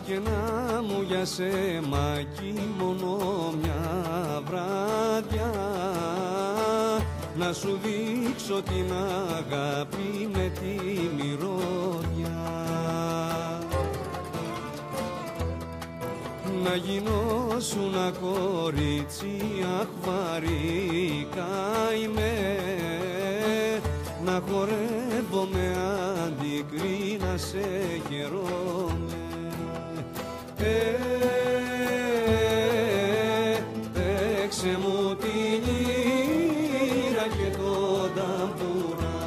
και να μου για σε μάκι μόνο μια βράδια, να σου δείξω την αγάπη με τη μυρωδιά. Να γινώσου ένα κορίτσι, αχ βαρύ καημέ, να χορεύω με αντικρί, να σε χαιρόμαι. Παίξε μου τη λύρα και τον ταμπουρά.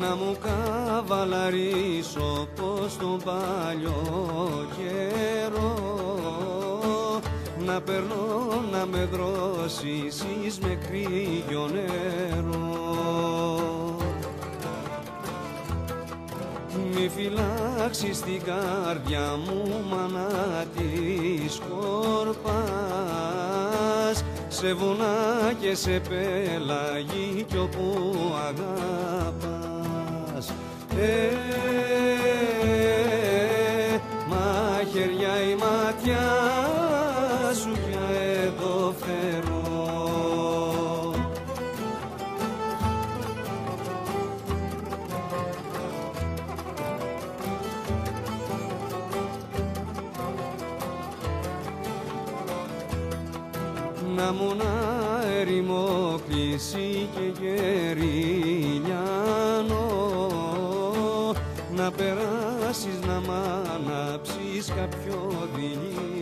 Να μου καβαλαρίσω πως τον παλιό καιρό, να περνώ να με δροσίσεις με κρύο νερό. Μη φυλάξεις την καρδιά μου, μάνα της σκορπάς, σε βουνά και σε πέλαγη κι όπου αγαπάς. Μαχαιριά η ματιά σου πια εδώ φέρω, να μου να ερημόκληση και γεριλιάνο, να περάσεις να μ' ανάψεις κάποιο δειλί.